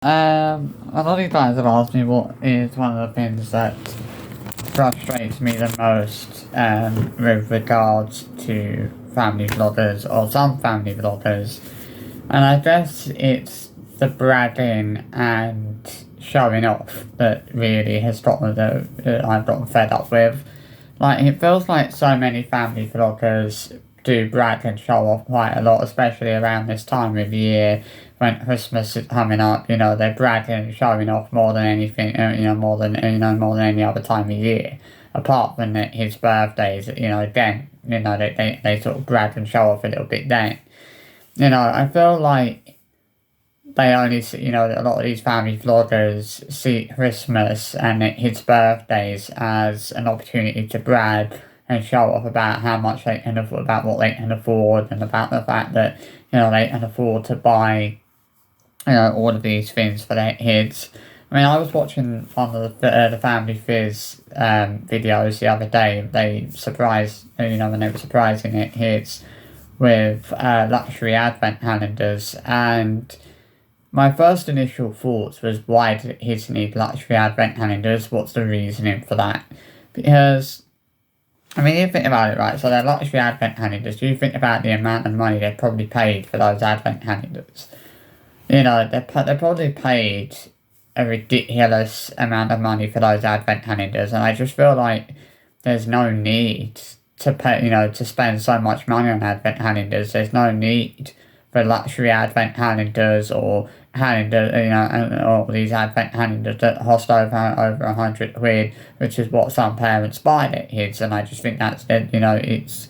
A lot of you guys have asked me what is one of the things that frustrates me the most with regards to family vloggers or some family vloggers, and I guess it's the bragging and showing off that really has gotten I've gotten fed up with. Like, it feels like so many family vloggers do brag and show off quite a lot, especially around this time of year when Christmas is coming up. You know, they're bragging and showing off more than anything, more than any other time of year. Apart from his birthdays, then, they sort of brag and show off a little bit then. I feel like they only see, a lot of these family vloggers see Christmas and his birthdays as an opportunity to brag and show off about how much they can afford, about what they can afford, and about the fact that, they can afford to buy, all of these things for their kids. I mean, I was watching one of the Family Fizz videos the other day. They surprised, when they were surprising it kids with luxury advent calendars, and my first initial thoughts was, why do kids need luxury advent calendars? What's the reasoning for that? Because, I mean, you think about it, right? So they're luxury advent calendars. You think about the amount of money they probably paid for those advent calendars. They probably paid a ridiculous amount of money for those advent calendars, and I just feel like there's no need to pay, to spend so much money on advent calendars. There's no need for luxury advent calendars or or these advent calendars that cost over 100 quid, which is what some parents buy their kids, and I just think that's it's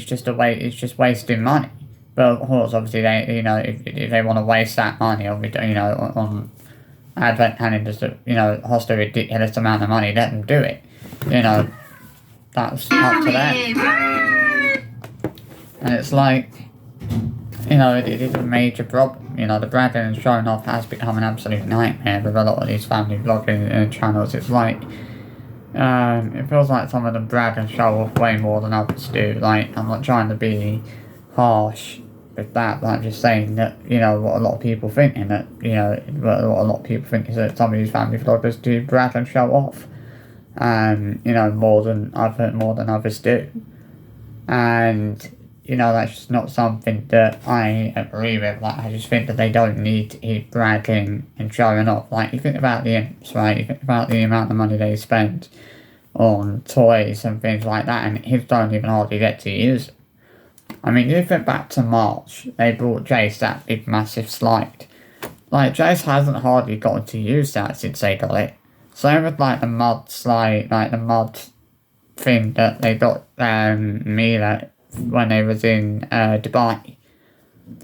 just it's just wasting money. But of course, obviously, if they want to waste that money on advent calendars that cost a ridiculous amount of money, let them do it. That's up to them. And it's like, it is a major problem. The bragging and showing off has become an absolute nightmare with a lot of these family vlogging channels. It's like, it feels like some of them brag and show off way more than others do. Like, I'm not trying to be harsh with that, but I'm just saying that, what a lot of people think, and that, what a lot of people think is that some of these family vloggers do brag and show off, more than others do. And, that's just not something that I agree with. Like, I just think that they don't need to keep bragging and showing off. Like, you think about the imps, right? You think about the amount of money they spend on toys and things like that, and kids don't even hardly get to use them. I mean, you think back to March, they brought Jace that big massive slide. Like, Jace hasn't hardly gotten to use that since they got it. Same with, like, the mud slide, like the mud thing that they got Mila when they was in Dubai.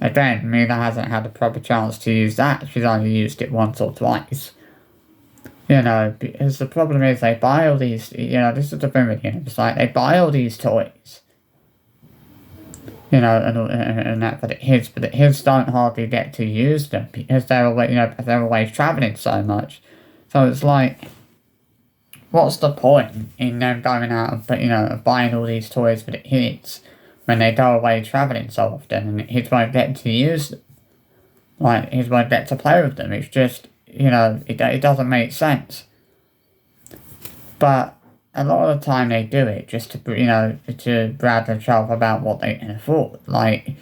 Again, Mila hasn't had a proper chance to use that. She's only used it once or twice. Because the problem is they buy all these, this is the thing with it's like they buy all these toys. And that for the kids, but the kids don't hardly get to use them because they're always travelling so much. So it's like, what's the point in them going out and buying all these toys for the kids when they go away travelling so often, and the kids won't get to use them? Like, kids won't get to play with them. It's just, it doesn't make sense. But a lot of the time they do it just to brag and show off about what they can afford. Like,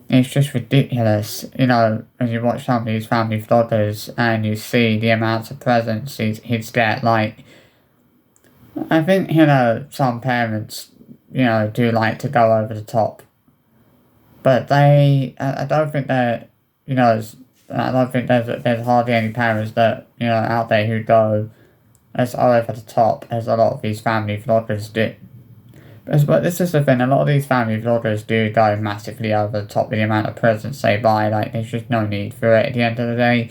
it's just ridiculous, when you watch some of these family vloggers and you see the amounts of presents these kids get. Like, I think, some parents, do like to go over the top. But I don't think that, I don't think there's hardly any parents that, out there who go as over the top as a lot of these family vloggers do. But this is the thing, a lot of these family vloggers do go massively over the top with the amount of presents they buy. Like, there's just no need for it at the end of the day.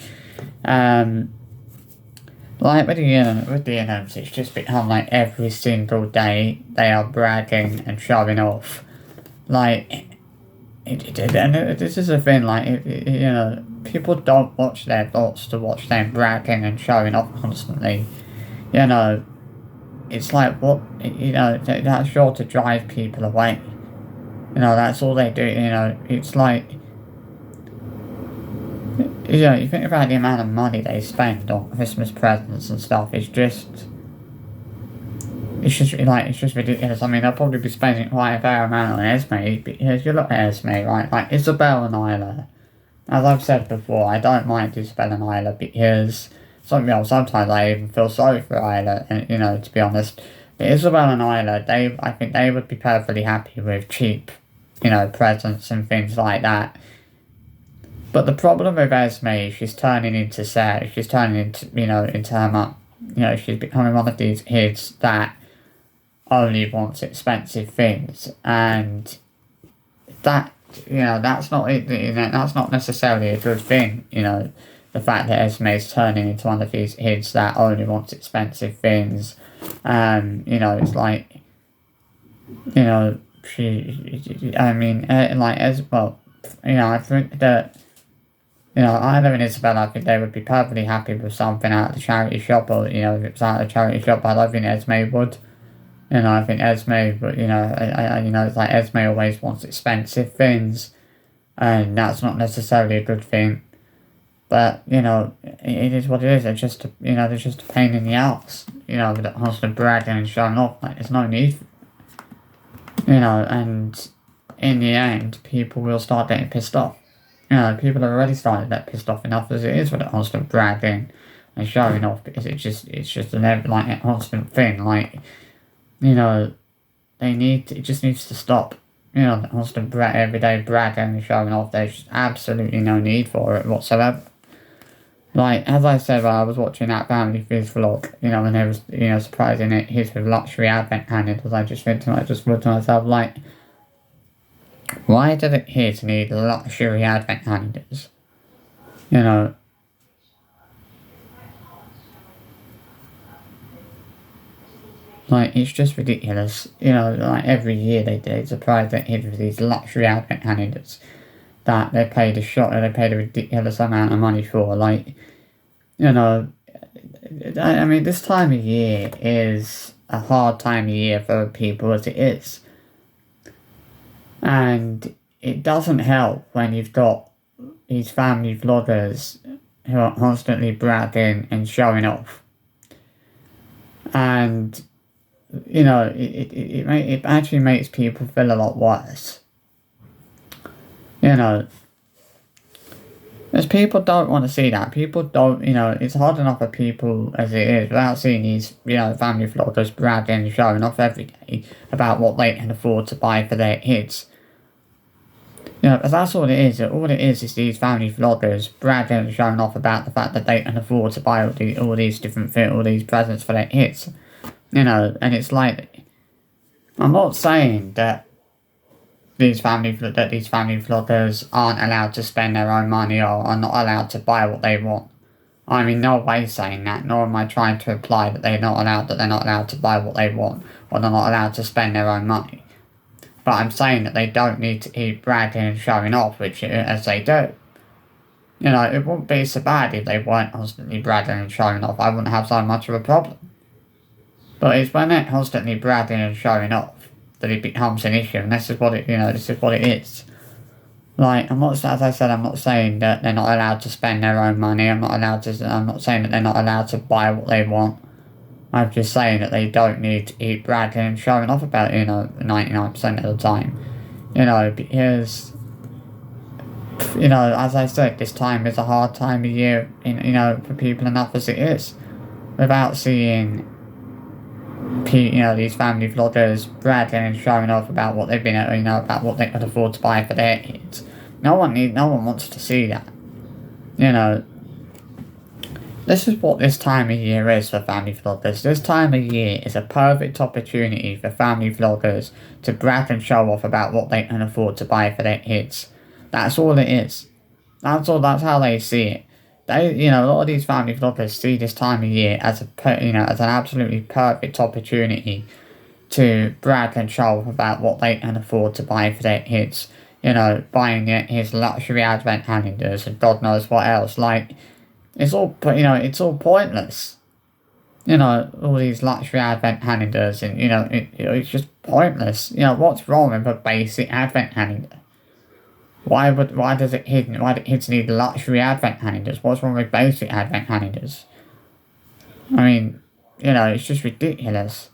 Like, with the IMs, it's just become like every single day they are bragging and showing off. Like, and this is the thing, like, people don't watch their vlogs to watch them bragging and showing off constantly. It's like, what, that's sure to drive people away. That's all they do, it's like, you think about the amount of money they spend on Christmas presents and stuff. It's just ridiculous. I mean, they'll probably be spending quite a fair amount on Esme, because you look at Esme, right? Like Isabel and Isla. As I've said before, I don't mind Isabel and Isla because sometimes I even feel sorry for Isla, and to be honest. But Isabel and Isla, I think they would be perfectly happy with cheap, presents and things like that. But the problem with Esme is she's turning into Sarah. She's turning into her mum. She's becoming one of these kids that only wants expensive things, and that that's not it. That's not necessarily a good thing. The fact that Esme is turning into one of these kids that only wants expensive things, it's like, she. I mean, like as well. I think that. Either and Isabel, I think they would be perfectly happy with something out of the charity shop, or if it's out of the charity shop, I don't think Esme would. I think Esme, but it's like Esme always wants expensive things, and that's not necessarily a good thing. But it is what it is. It's just they're just a pain in the ass. With the constant bragging and showing off. Like there's no need. And in the end, people will start getting pissed off. People are already starting to get pissed off enough as it is with the constant bragging and showing off, because it's just a constant thing. Like. It just needs to stop. The constant everyday bragging and showing off. There's just absolutely no need for it whatsoever. Like, as I said while I was watching that Family Feud vlog, and there was, surprising it his with luxury advent calendars, I just thought to myself, like, why do the kids need luxury advent calendars? Like, it's just ridiculous. Like, every year they surprise their kids with these luxury advent calendars that they paid a ridiculous amount of money for. Like, I mean, this time of year is a hard time of year for people as it is. And it doesn't help when you've got these family vloggers who are constantly bragging and showing off. And it actually makes people feel a lot worse. As people don't want to see that. People don't, it's hard enough for people as it is without seeing these, family vloggers bragging and showing off every day about what they can afford to buy for their kids. Because that's all it is. All it is these family vloggers bragging and showing off about the fact that they can afford to buy all these different things, all these presents for their kids. And it's like, I'm not saying that these family vloggers aren't allowed to spend their own money or are not allowed to buy what they want. I'm in no way saying that, nor am I trying to imply that they're not allowed to buy what they want, or they're not allowed to spend their own money. But I'm saying that they don't need to keep bragging and showing off, which as they do. It wouldn't be so bad if they weren't constantly bragging and showing off. I wouldn't have so much of a problem. But it's when they're constantly bragging and showing off that it becomes an issue, and this is what it is. Like, as I said, I'm not saying that they're not allowed to spend their own money. I'm not saying that they're not allowed to buy what they want. I'm just saying that they don't need to keep bragging and showing off about 99% of the time. Because as I said, this time is a hard time of year, for people enough as it is, without seeing these family vloggers bragging and showing off about what they've been, about what they could afford to buy for their kids. No one wants to see that. This is what this time of year is for family vloggers. This time of year is a perfect opportunity for family vloggers to brag and show off about what they can afford to buy for their kids. That's all it is. That's how they see it. A lot of these family vloggers see this time of year as as an absolutely perfect opportunity to brag and show off about what they can afford to buy for their kids. Buying his luxury advent calendars and God knows what else. Like, it's all pointless. All these luxury advent calendars, and it's just pointless. What's wrong with a basic advent calendar? Why do kids need luxury advent calendars? What's wrong with basic advent calendars? I mean, it's just ridiculous.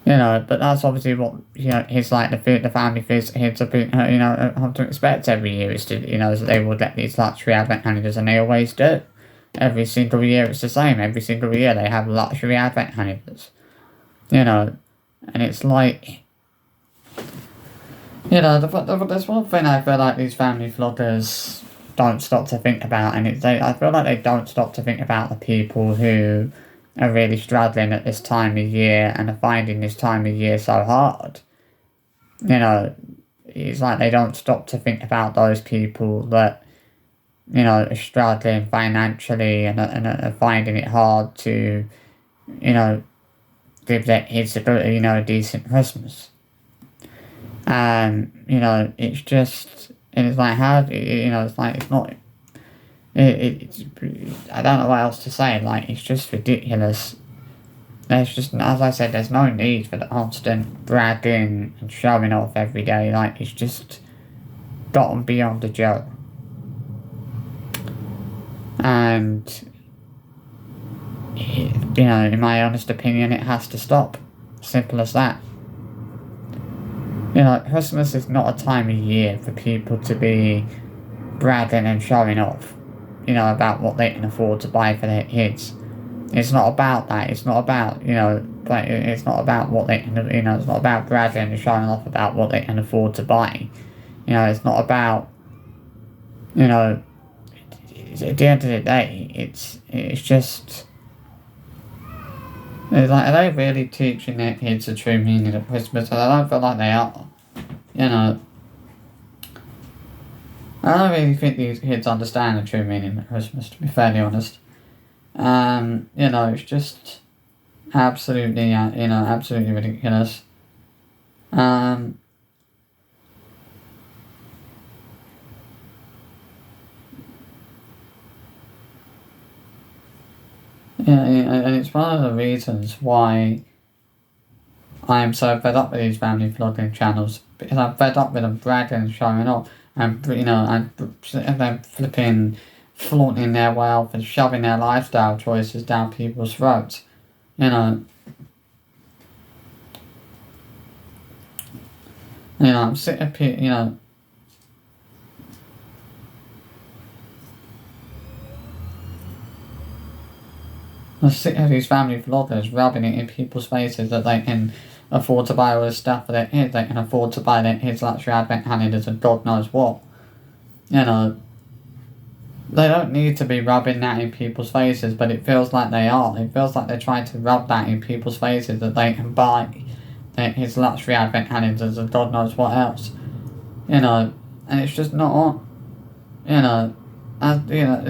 But that's obviously what, it's like the family kids have been, have to expect every year is to, that they will get these luxury advent calendars, and they always do. Every single year it's the same. Every single year they have luxury advent calendars. And it's like, there's one thing I feel like these family vloggers don't stop to think about, and I feel like they don't stop to think about the people who are really struggling at this time of year and are finding this time of year so hard. It's like they don't stop to think about those people that, are struggling financially and are finding it hard to, give their kids a decent Christmas. And, it's just, and it's like, how, it's like, it's not, it's, I don't know what else to say, like, it's just ridiculous. There's just, as I said, there's no need for the constant bragging and showing off every day, like, it's just gotten beyond a joke. And, in my honest opinion, it has to stop. Simple as that. Christmas is not a time of year for people to be bragging and showing off, about what they can afford to buy for their kids. It's not about that. It's not about, it's not about what they can, it's not about bragging and showing off about what they can afford to buy. It's not about, at the end of the day, it's just, it's like, are they really teaching their kids the true meaning of Christmas? I don't feel like they are. I don't really think these kids understand the true meaning of Christmas, to be fairly honest. It's just absolutely, absolutely ridiculous. And it's one of the reasons why I am so fed up with these family vlogging channels, because I'm fed up with them bragging and showing off, and them flipping, flaunting their wealth and shoving their lifestyle choices down people's throats. I'm sick of I'm sick of these family vloggers rubbing it in people's faces that they can afford to buy all this stuff for their kids. They can afford to buy their kids luxury advent calendars and God knows what. They don't need to be rubbing that in people's faces, but it feels like they are. It feels like they're trying to rub that in people's faces that they can buy their kids luxury advent calendars and God knows what else. And it's just not on.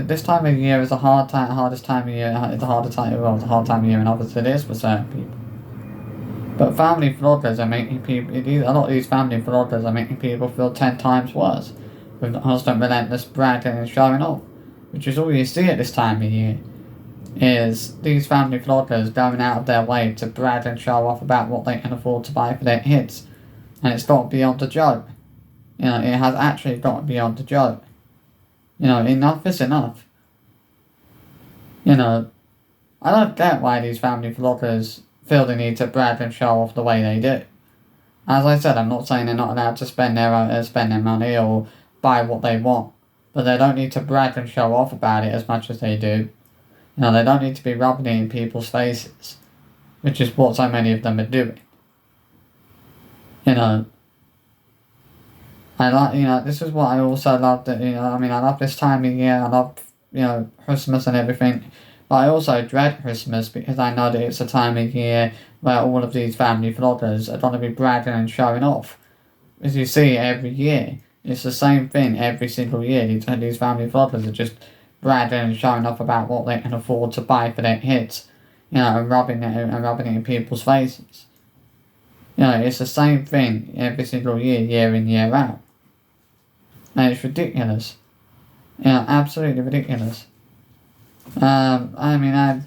This time of year is hardest time of year. It's a hard time of year, and obviously it is for certain people. But family vloggers are making people. A lot of these family vloggers are making people feel 10 times worse with the constant relentless bragging and showing off, which is all you see at this time of year. Is these family vloggers going out of their way to brag and show off about what they can afford to buy for their kids, and it's got beyond a joke. It has actually got beyond a joke. Enough is enough. I don't get why these family vloggers feel the need to brag and show off the way they do. As I said, I'm not saying they're not allowed to spend their money or buy what they want, but they don't need to brag and show off about it as much as they do. They don't need to be rubbing it in people's faces, which is what so many of them are doing. This is what I also love, that, I love this time of year, I love, Christmas and everything, but I also dread Christmas because I know that it's a time of year where all of these family vloggers are going to be bragging and showing off. As you see every year, it's the same thing every single year. These family vloggers are just bragging and showing off about what they can afford to buy for their kids, and rubbing it in people's faces. It's the same thing every single year, year in, year out. And it's ridiculous. Absolutely ridiculous. I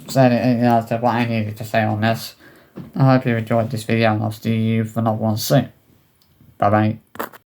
said it, said what I needed to say on this. I hope you enjoyed this video, and I'll see you for another one soon. Bye bye.